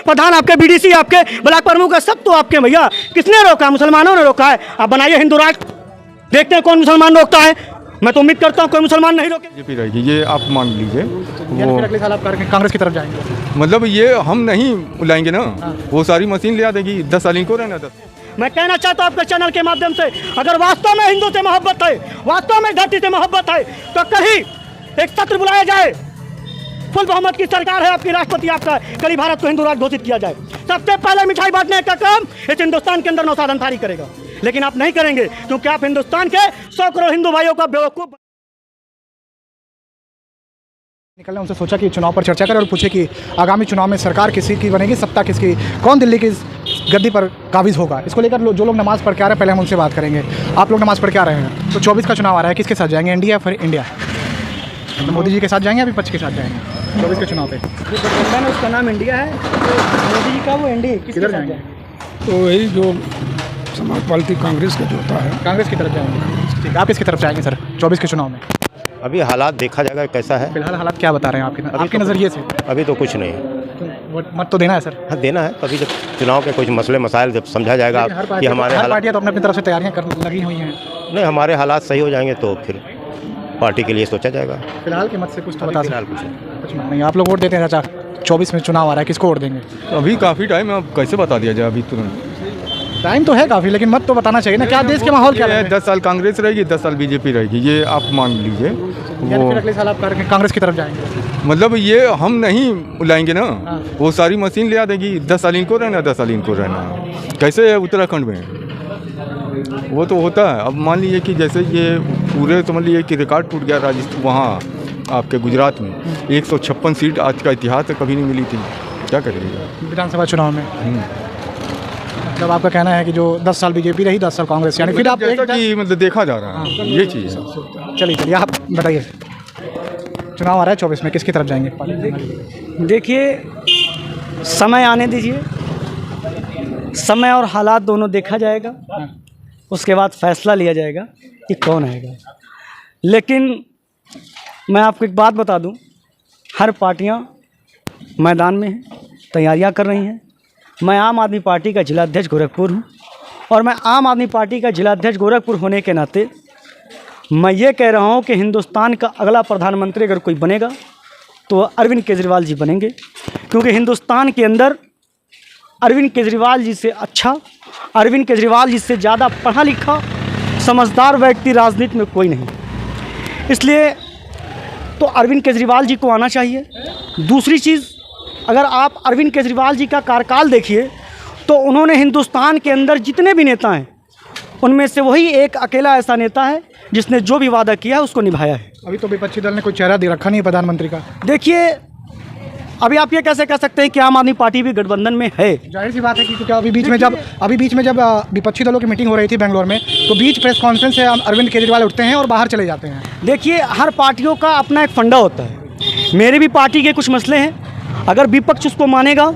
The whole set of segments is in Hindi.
प्रधान आपके, बीडीसी आपके, ब्लॉक प्रमुख है, सब तो आपके भैया। किसने रोका? मुसलमानों ने रोका है। आप बनाइए हिंदू राष्ट्र, देखते हैं कौन मुसलमान रोकता है। मैं तो उम्मीद करता हूँ कोई मुसलमान नहीं रोके। बीजेपी रहेगी, ये आप मान लीजिए। वो अगले साल आप कांग्रेस की तरफ जाएंगे? मतलब ये हम नहीं बुलाएंगे ना, वो सारी मशीन ले आ देगी। 10 साल इनको रहना। 10 मैं कहना चाहता हूँ आपके चैनल के माध्यम से, अगर वास्तव में हिंदू से मोहब्बत है, वास्तव में धरती से मोहब्बत है, तो कहीं एक सत्र बुलाया जाए। फुल बहुमत की सरकार है आपकी, राष्ट्रपति आपका, कल भारत को हिंदू राष्ट्र घोषित किया जाए। सबसे पहले मिठाई बांटने का काम इस हिंदुस्तान के अंदर नौसाधनधारी करेगा, लेकिन आप नहीं करेंगे क्योंकि आप हिंदुस्तान के 100 करोड़ हिंदू भाइयों का बेवकूफ निकलने। उनसे सोचा कि चुनाव पर चर्चा करें और पूछे कि आगामी चुनाव में सरकार किसी की बनेगी, सत्ता किसकी, कौन दिल्ली की गद्दी पर काबिज होगा। इसको लेकर जो लोग नमाज़ पढ़ के आ रहे हैं, पहले हम उनसे बात करेंगे। आप लोग नमाज़ पढ़ के आ रहे हैं, तो 24 का चुनाव आ रहा है, किसके साथ जाएंगे, इंडिया या फिर इंडिया? तो मोदी जी के साथ जाएंगे या विपक्ष के साथ जाएंगे 24 के चुनाव पे? गठबंधन है, उसका नाम इंडिया है, मोदी जी का वो इंडिया। किधर जाएंगे? तो वही जो समाजवादी कांग्रेस का जो होता है, कांग्रेस की तरफ जाएंगे। ठीक है, आप किसकी तरफ जाएंगे सर 24 के चुनाव में? अभी हालात देखा जाएगा कैसा है। फिलहाल हालात क्या बता रहे हैं आपके नज़रिए से? अभी तो कुछ नहीं है। तो मत तो देना है सर। हाँ, देना है। कभी जब चुनाव के कुछ मसले मसाइल जब समझा जाएगा कि हमारे पार्टियां तो अपनी तरफ से तैयारियां कर लगी हुई हैं। नहीं, हमारे हालात सही हो जाएंगे तो फिर पार्टी के लिए सोचा जाएगा। फिलहाल के मत से कुछ तो बता फिलहाल कुछ नहीं। आप लोग वोट देते हैं चाचा, 24 में चुनाव आ रहा है, किसको वोट देंगे? अभी काफ़ी टाइम है, अब कैसे बता दिया जाए अभी तुरंत? टाइम तो है काफ़ी, लेकिन मत तो बताना चाहिए ना। क्या देश के माहौल क्या है? 10 साल कांग्रेस रहेगी, 10 साल बीजेपी रहेगी, ये आप मान लीजिए। वो फिर अगले साल आप कांग्रेस की तरफ जाएंगे? मतलब ये हम नहीं बुलाएंगे ना, वो सारी मशीन ले आ देगी। 10 साल इनको रहना, 10 साल इनको रहना। कैसे है उत्तराखंड में, वो तो होता है। अब मान लीजिए कि जैसे ये पूरे समझ लीजिए कि रिकॉर्ड टूट गया राजस्थान, वहाँ आपके गुजरात में 156 सीट आज का इतिहास है, कभी नहीं मिली थी। क्या करेंगे विधानसभा चुनाव में? मतलब आपका कहना है कि जो 10 साल बीजेपी रही, 10 साल कांग्रेस, यानी फिर आप जैसा कि मतलब देखा जा रहा है ये चीज़। चलिए आप बताइए, चुनाव आ रहा है 24 में, किसकी तरफ जाएंगे? देखिए, समय आने दीजिए, समय और हालात दोनों देखा जाएगा, उसके बाद फैसला लिया जाएगा कि कौन आएगा। लेकिन मैं आपको एक बात बता दूं, हर पार्टियां मैदान में हैं, तैयारियां कर रही हैं। मैं आम आदमी पार्टी का जिलाध्यक्ष गोरखपुर हूं, और मैं आम आदमी पार्टी का जिलाध्यक्ष गोरखपुर होने के नाते मैं ये कह रहा हूं कि हिंदुस्तान का अगला प्रधानमंत्री अगर कोई बनेगा तो अरविंद केजरीवाल जी बनेंगे, क्योंकि हिंदुस्तान के अंदर अरविंद केजरीवाल जी से अच्छा, अरविंद केजरीवाल जी से ज़्यादा पढ़ा लिखा समझदार व्यक्ति राजनीति में कोई नहीं। इसलिए तो अरविंद केजरीवाल जी को आना चाहिए। दूसरी चीज़, अगर आप अरविंद केजरीवाल जी का कार्यकाल देखिए तो उन्होंने हिंदुस्तान के अंदर जितने भी नेता हैं उनमें से वही एक अकेला ऐसा नेता है जिसने जो भी वादा किया है उसको निभाया है। अभी तो विपक्षी दल ने कोई चेहरा दे रखा नहीं है प्रधानमंत्री का। देखिए, अभी आप ये कैसे कह सकते हैं कि आम आदमी पार्टी भी गठबंधन में है? जाहिर सी बात है कि क्योंकि अभी बीच में जब विपक्षी दलों की मीटिंग हो रही थी बेंगलोर में, तो बीच प्रेस कॉन्फ्रेंस से अरविंद केजरीवाल उठते हैं और बाहर चले जाते हैं। देखिए, हर पार्टियों का अपना एक फंडा होता है। मेरी भी पार्टी के कुछ मसले हैं, अगर विपक्ष उसको मानेगा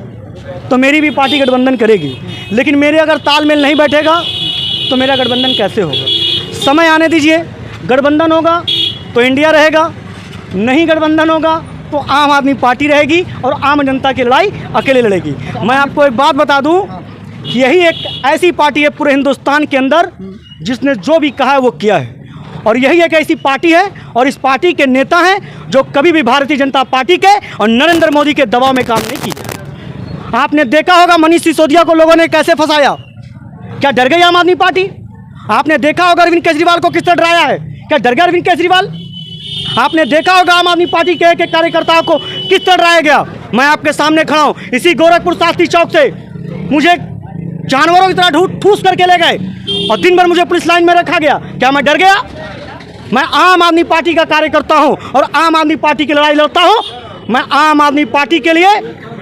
तो मेरी भी पार्टी गठबंधन करेगी, लेकिन मेरे अगर तालमेल नहीं बैठेगा तो मेरा गठबंधन कैसे होगा? समय आने दीजिए, गठबंधन होगा तो इंडिया रहेगा, नहीं गठबंधन होगा तो आम आदमी पार्टी रहेगी और आम जनता की लड़ाई अकेले लड़ेगी। मैं आपको एक बात बता दूं कि यही एक ऐसी पार्टी है पूरे हिंदुस्तान के अंदर जिसने जो भी कहा है वो किया है, और यही एक ऐसी पार्टी है और इस पार्टी के नेता हैं जो कभी भी भारतीय जनता पार्टी के और नरेंद्र मोदी के दबाव में काम नहीं किया। आपने देखा होगा मनीष सिसोदिया को लोगों ने कैसे फंसाया, क्या डर गई आम आदमी पार्टी? आपने देखा होगा अरविंद केजरीवाल को किस तरह डराया है, क्या डर गया अरविंद केजरीवाल? आपने देखा होगा आम आदमी पार्टी के एक कार्यकर्ताओं को किस तरह डराया गया। मैं आपके सामने खड़ा हूँ, इसी गोरखपुर शास्त्री चौक से मुझे जानवरों की तरह ठूस करके ले गए और दिन भर मुझे पुलिस लाइन में रखा गया। क्या मैं डर गया? मैं आम आदमी पार्टी का कार्यकर्ता हूं और आम आदमी पार्टी की लड़ाई लड़ता हूं। मैं आम आदमी पार्टी के लिए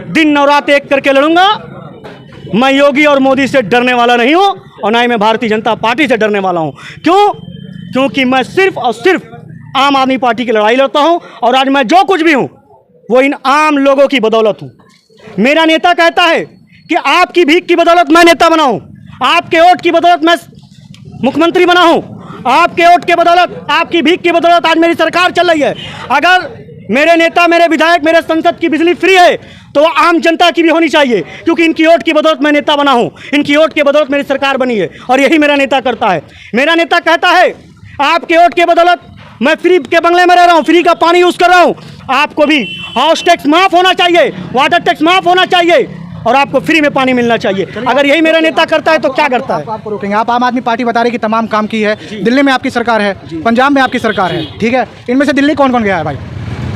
दिन और रात एक करके लड़ूंगा। मैं योगी और मोदी से डरने वाला नहीं हूं और ना ही मैं भारतीय जनता पार्टी से डरने वाला हूं। क्यों? क्योंकि मैं सिर्फ और सिर्फ आम आदमी पार्टी की लड़ाई लड़ता हूं, और आज मैं जो कुछ भी हूं वो इन आम लोगों की बदौलत हूं। मेरा नेता कहता है कि आपकी भीख की बदौलत मैं नेता बना हूं, आपके वोट की बदौलत मैं मुख्यमंत्री बना हूं, आपके वोट के बदौलत, आपकी भीख की बदौलत आज मेरी सरकार चल रही है। अगर मेरे नेता, मेरे विधायक, मेरे संसद की बिजली फ्री है तो वो आम जनता की भी होनी चाहिए, क्योंकि इनकी वोट की बदौलत मैं नेता बना हूँ, इनकी वोट की बदौलत मेरी सरकार बनी है, और यही मेरा नेता करता है। मेरा नेता कहता है आपके वोट की बदौलत मैं फ्री के बंगले में रह रहा हूँ, फ्री का पानी यूज़ कर रहा हूँ, आपको भी हाउस टैक्स माफ़ होना चाहिए, वाटर टैक्स माफ़ होना चाहिए, और आपको फ्री में पानी मिलना चाहिए। अगर यही मेरा नेता करता है तो क्या करता है? आपको रोकेंगे। आप आम आदमी पार्टी बता रही कि तमाम काम की है, दिल्ली में आपकी सरकार है, पंजाब में आपकी सरकार है, ठीक है, इनमें से दिल्ली कौन कौन गया है भाई?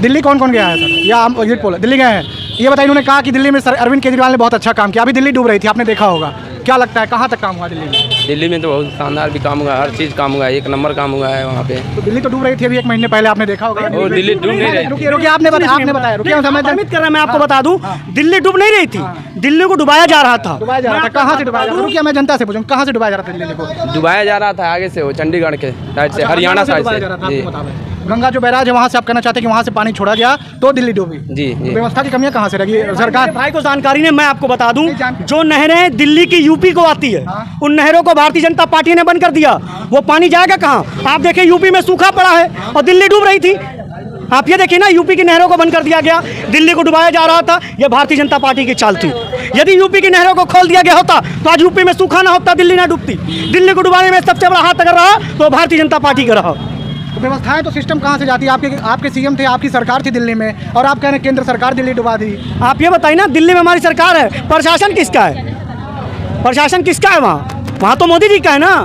दिल्ली कौन कौन गया है सर? या हम ये बोला दिल्ली गए हैं, ये बताइए। इन्होंने कहा कि दिल्ली में सर अरविंद केजरीवाल ने बहुत अच्छा काम किया, अभी दिल्ली डूब रही थी, आपने देखा होगा, क्या लगता है कहाँ तक काम हुआ दिल्ली में? दिल्ली में तो बहुत शानदार भी काम हुआ है, हर चीज़ काम हुआ है, एक नंबर काम हुआ है वहाँ पे। तो दिल्ली तो डूब रही थी अभी 1 महीने पहले, आपने देखा होगा। वो दिल्ली डूब नहीं रही। रुकिए रुकिए, आपने बताया, रुकिए, हम समझ कर रहा मैं आपको बता दूं, दिल्ली डूब नहीं रही थी, दिल्ली को डुबाया जा रहा था। डुबाया जा रहा था, कहाँ से डुबाया जा रहा था? रुकिए, मैं जनता से पूछूं, कहाँ से डुबाया जा रहा था दिल्ली को? डुबाया जा रहा था आगे से, वो चंडीगढ़ के साइड से, हरियाणा साइड डुबाया जा रहा था, से। आपको बताओ। गंगा जो बैराज है वहाँ से आप कहना चाहते हैं कि वहाँ से पानी छोड़ा गया तो दिल्ली डूबी? जी जी। व्यवस्था की कमियां कहाँ से रही? सरकार भाई को जानकारी नहीं, मैं आपको बता दूं, जो नहरें दिल्ली की यूपी को आती है, उन नहरों को भारतीय जनता पार्टी ने बंद कर दिया। वो पानी जाएगा कहाँ? आप देखिए यूपी में सूखा पड़ा है और दिल्ली डूब रही थी। आप ये देखिए ना, यूपी की नहरों को बंद कर दिया गया, दिल्ली को डुबाया जा रहा था। ये भारतीय जनता पार्टी की चाल थी। यदि यूपी की नहरों को खोल दिया गया होता तो आज यूपी में सूखा ना होता, दिल्ली ना डूबती। दिल्ली को डुबाने में सबसे बड़ा हाथ अगर रहा तो भारतीय जनता पार्टी का रहा। तो व्यवस्थाएं तो सिस्टम कहाँ से जाती है? आपके सीएम थे, आपकी सरकार थी दिल्ली में, और आप कह रहे हैं केंद्र सरकार दिल्ली डुबा दी। आप ये बताइए ना, दिल्ली में हमारी सरकार है, प्रशासन किसका है? प्रशासन किसका है वहाँ? वहाँ तो मोदी जी का है ना।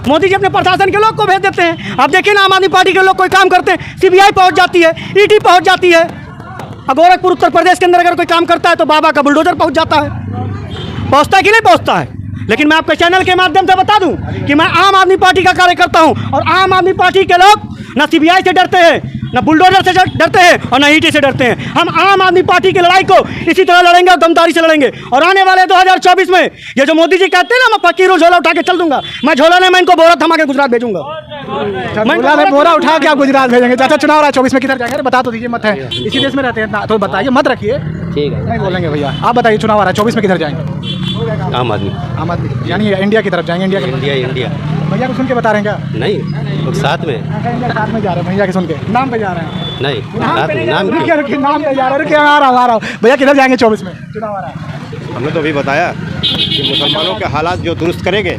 मोदी जी अपने प्रशासन के लोग को भेज देते हैं। आप देखिए ना, आम आदमी पार्टी के लोग कोई काम करते हैं, सीबीआई पहुँच जाती है, ईडी पहुँच जाती है। गोरखपुर उत्तर प्रदेश के अंदर अगर कोई काम करता है तो बाबा का बुलडोजर पहुँच जाता है। पहुँचता है कि नहीं पहुँचता है? लेकिन मैं आपके चैनल के माध्यम से बता दूं कि मैं आम आदमी पार्टी का कार्यकर्ता हूं, और आम आदमी पार्टी के लोग ना सीबीआई से डरते हैं, ना बुलडोजर से डरते हैं, और ना ईडी से डरते हैं। हम आम आदमी पार्टी की लड़ाई को इसी तरह लड़ेंगे और दमदारी से लड़ेंगे। और आने वाले 2024 में ये जो मोदी जी कहते हैं ना, मैं फकीरों झोला उठा के चल दूंगा, मैं झोला नहीं, मैं इनको बोरा थमा के गुजरात भेजूंगा। मैं बोरा उठा के आप गुजरात भेजेंगे? चाचा चुनाव रहा 24 में, किधर जाएंगे? बता तो दीजिए, मत है इसी देश में रहते हैं तो बताइए, मत रखिए, ठीक है, नहीं बोलेंगे भैया। आप बताइए, चुनाव आ रहा है 24 में, किधर जाएंगे? आम आदमी। आम आदमी यानी इंडिया की तरफ जाएंगे? इंडिया भैया को सुन के बता रहे हैं क्या? नहीं, लोग साथ में इंडिया साथ में जा रहे हैं, भैया के सुन के नाम पे जा रहे हैं। नहीं, साथ में नाम क्यों? रुकिए, नाम पे जा रहे हैं, रुकिए, आ रहा हूँ। भैया किधर जाएंगे 24 में? चुनाव आ रहा है। हमने तो अभी बताया कि मुसलमानों के हालात जो दुरुस्त करेंगे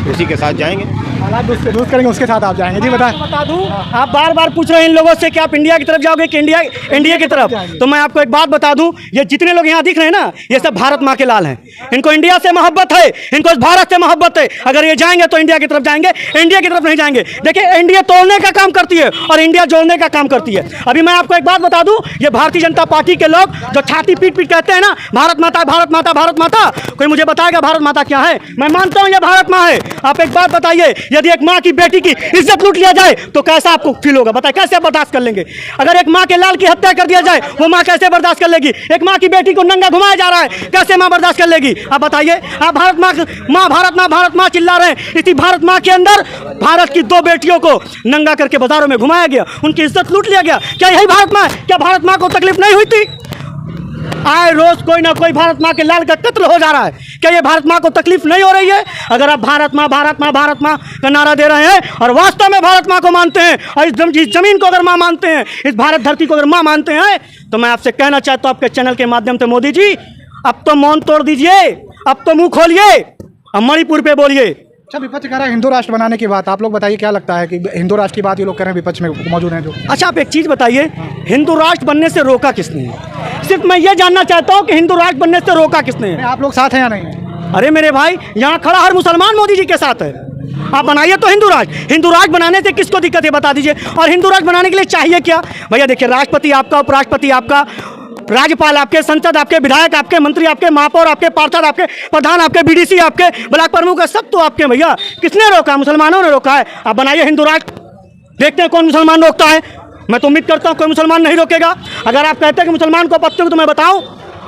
उसी के साथ जाएंगे। हालात दुरुस्त करेंगे, उसके साथ आप जाएंगे। जी बताएं। बता दूं, आप बार बार पूछ रहे हैं इन लोगों से कि आप इंडिया की तरफ जाओगे कि इंडिया की तरफ, तो मैं आपको एक बात बता दूं, ये जितने लोग यहाँ दिख रहे हैं ना, ये सब भारत माँ के लाल हैं। इनको इंडिया से मोहब्बत है, इनको इस भारत से मोहब्बत है। अगर ये जाएंगे तो इंडिया की तरफ जाएंगे, इंडिया की तरफ नहीं जाएंगे। देखिए, इंडिया तोड़ने का काम करती है और इंडिया जोड़ने का काम करती है। अभी मैं आपको एक बात बता दूं, ये भारतीय जनता पार्टी के लोग जो छाती पीट पीट कहते हैं ना, भारत माता, भारत माता, भारत माता, कोई मुझे बताएगा भारत माता क्या है? मैं मानता हूँ ये भारत माँ है। आप एक बात बताइए, यदि एक माँ की बेटी की इज्जत लूट लिया जाए तो कैसा आपको फील होगा? बताइए, कैसे बर्दाश्त कर लेंगे? अगर एक माँ के लाल की हत्या कर दिया जाए, वो माँ कैसे बर्दाश्त कर लेगी? एक माँ की बेटी को नंगा घुमाया जा रहा है, कैसे माँ बर्दाश्त कर लेगी? आप बताइए। आप भारत माँ चिल्ला रहे हैं। इसी भारत माँ के अंदर भारत की 2 बेटियों को नंगा करके बाजारों में घुमाया गया, उनकी इज्जत लूट लिया गया। क्या यही भारत माँ? क्या भारत माँ को तकलीफ नहीं हुई थी? आए रोज कोई ना कोई भारत माँ के लाल का कत्ल हो जा रहा है। क्या ये भारत माँ को तकलीफ नहीं हो रही है? अगर आप भारत माँ का नारा दे रहे हैं और वास्तव में भारत माँ को मानते हैं, और इस जमीन को अगर माँ मानते हैं, इस भारत धरती को अगर माँ मानते हैं, तो मैं आपसे कहना चाहता हूँ आपके चैनल के माध्यम से, मोदी जी अब तो मौन तोड़ दीजिए, अब तो मुंह खोलिए, अब मणिपुर पे बोलिए। अच्छा, विपक्ष कह रहा है हिंदू राष्ट्र बनाने की बात, आप लोग बताइए क्या लगता है कि हिंदू राष्ट्र की बात ये लोग कह रहे हैं, विपक्ष में मौजूद हैं जो? अच्छा, आप एक चीज़ बताइए, हिंदू राष्ट्र बनने से रोका किसने है? सिर्फ मैं ये जानना चाहता हूँ कि हिंदू राष्ट्र बनने से रोका किसने है? आप लोग साथ हैं या नहीं? अरे मेरे भाई, यहाँ खड़ा हर मुसलमान मोदी जी के साथ है। आप बनाइए तो हिंदू राष्ट्र बनाने से किसको दिक्कत है बता दीजिए। और हिंदू राष्ट्र बनाने के लिए चाहिए क्या भैया? देखिए, राष्ट्रपति आपका, उपराष्ट्रपति आपका, राज्यपाल आपके, संसद आपके, विधायक आपके, मंत्री आपके, महापौर आपके, पार्षद आपके, प्रधान आपके, बीडीसी आपके, ब्लॉक प्रमुख, सब तो आपके। भैया किसने रोका? मुसलमानों ने रोका है। आप बनाइए हिंदू राष्ट्र, देखते हैं कौन मुसलमान रोकता है। मैं तो उम्मीद करता हूँ कोई मुसलमान नहीं रोकेगा। अगर आप कहते हैं कि मुसलमान को पत्ते को, तो मैं बताऊँ,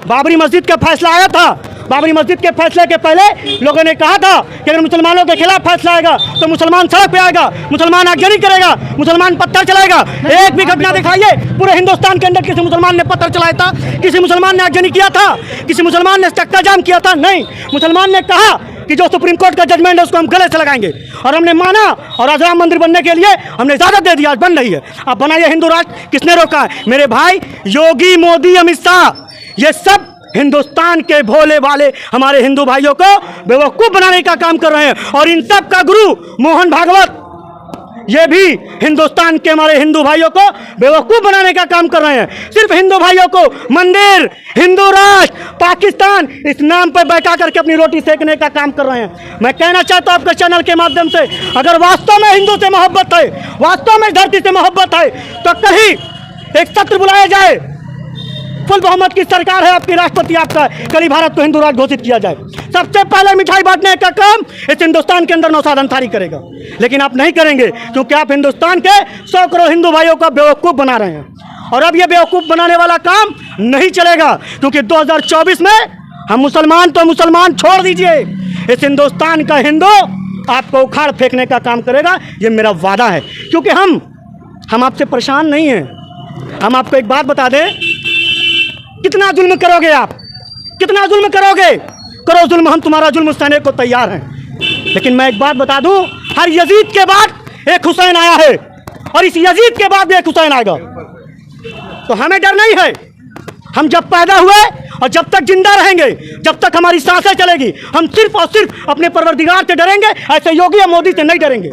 बाबरी मस्जिद का फैसला आया था। बाबरी मस्जिद के फैसले के पहले लोगों ने कहा था कि अगर मुसलमानों के खिलाफ फैसला आएगा तो मुसलमान सड़क पे आएगा, मुसलमान आगजनी करेगा, मुसलमान पत्थर चलाएगा। एक भी घटना दिखाइए पूरे हिंदुस्तान के अंदर किसी मुसलमान ने पत्थर चलाया था, किसी मुसलमान ने आगजनी किया था, किसी मुसलमान ने चक्का जाम किया था? नहीं। मुसलमान ने कहा कि जो सुप्रीम कोर्ट का जजमेंट है उसको हम गले से लगाएंगे, और हमने माना, और आज राम मंदिर बनने के लिए हमने इजाजत दे दी, आज बन रही है। आप बनाइए हिंदू राष्ट्र, किसने रोका है? मेरे भाई, योगी, मोदी, अमित शाह, ये सब हिंदुस्तान के भोले भाले हमारे हिंदू भाइयों को बेवकूफ़ बनाने का काम कर रहे हैं। और इन सब का गुरु मोहन भागवत, ये भी हिंदुस्तान के हमारे हिंदू भाइयों को बेवकूफ़ बनाने का काम कर रहे हैं। सिर्फ हिंदू भाइयों को मंदिर, हिंदू राष्ट्र, पाकिस्तान इस नाम पर बैठा करके अपनी रोटी सेकने का काम कर रहे हैं। मैं कहना चाहता हूं आपके चैनल के माध्यम से, अगर वास्तव में हिंदू से मोहब्बत है, वास्तव में धरती से मोहब्बत है, तो कहीं एक सत्र बुलाया जाए, फुल बहुमत की सरकार है आपकी, राष्ट्रपति आपका, कल भारत को हिंदू राष्ट्र घोषित किया जाए। सबसे पहले मिठाई बांटने का काम इस हिंदुस्तान के अंदर नौशाद अंसारी करेगा। लेकिन आप नहीं करेंगे, क्योंकि आप हिंदुस्तान के 100 करोड़ हिंदू भाइयों को बेवकूफ़ बना रहे हैं। और अब ये बेवकूफ़ बनाने वाला काम नहीं चलेगा, क्योंकि 2024 में हम मुसलमान तो मुसलमान छोड़ दीजिए, इस हिंदुस्तान का हिंदू आपको उखाड़ फेंकने का काम करेगा। ये मेरा वादा है, क्योंकि हम आपसे परेशान नहीं हैं। हम आपको एक बात बता दें, कितना जुल्म करोगे आप, कितना जुल्म करोगे, करो जुल्म, हम तुम्हारा जुल्म सहने को तैयार हैं। लेकिन मैं एक बात बता दूं, हर यजीद के बाद एक हुसैन आया है, और इस यजीद के बाद भी एक हुसैन आएगा। तो हमें डर नहीं है। हम जब पैदा हुए और जब तक जिंदा रहेंगे, जब तक हमारी सांसें चलेगी, हम सिर्फ और सिर्फ अपने परवरदिगार से डरेंगे। ऐसे योगी या मोदी से नहीं डरेंगे।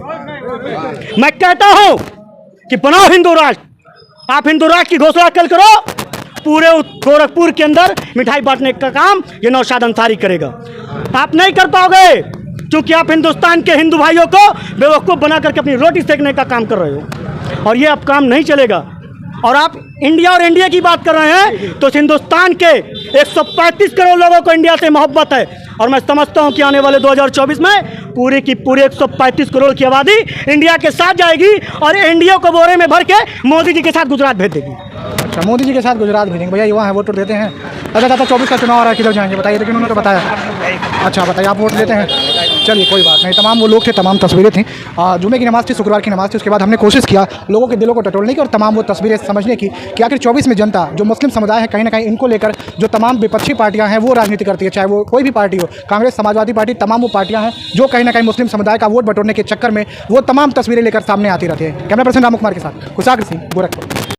मैं कहता हूं कि बनाओ हिंदू राष्ट्र। आप हिंदू राष्ट्र की घोषणा कल करो, पूरे गोरखपुर के अंदर मिठाई बांटने का काम ये नौशाद अंसारी करेगा। आप नहीं कर पाओगे, क्योंकि आप हिंदुस्तान के हिंदू भाइयों को बेवकूफ़ बना करके अपनी रोटी सेकने का काम कर रहे हो, और ये अब काम नहीं चलेगा। और आप इंडिया और इंडिया की बात कर रहे हैं, तो हिंदुस्तान के 135 करोड़ लोगों को इंडिया से मोहब्बत है। और मैं समझता हूं कि आने वाले 2024 में पूरी की पूरी 135 करोड़ की आबादी इंडिया के साथ जाएगी, और इंडिया को बोरे में भर के मोदी जी के साथ गुजरात भेज देगी। अच्छा, मोदी जी के साथ गुजरात भेजेंगे। भैया युवा है, वोट देते हैं। अच्छा 24 का चुनाव आ रहा है, किधर जाएंगे बताइए, लेकिन उन्होंने तो बताया। अच्छा बताइए, आप वोट देते हैं? चलिए कोई बात नहीं। तमाम वो लोग थे, तमाम तस्वीरें थी। जुमे की नमाज़ थी, शुक्रवार की नमाज़ थी। उसके बाद हमने कोशिश किया लोगों के दिलों को टटोलने की और तमाम वो तस्वीरें समझने की कि आखिर 24 में जनता, जो मुस्लिम समुदाय है, कहीं ना कहीं इनको लेकर जो तमाम विपक्षी पार्टियां हैं वो राजनीति करती है, चाहे वो कोई भी पार्टी हो, कांग्रेस, समाजवादी पार्टी, तमाम वो पार्टियां हैं जो कहीं ना कहीं मुस्लिम समुदाय का वोट बटोरने के चक्कर में वो तमाम तस्वीरें लेकर सामने आती रहती है। कैमरा पर्सन राम कुमार के साथ कुशाग्र सिंह, गोरखपुर।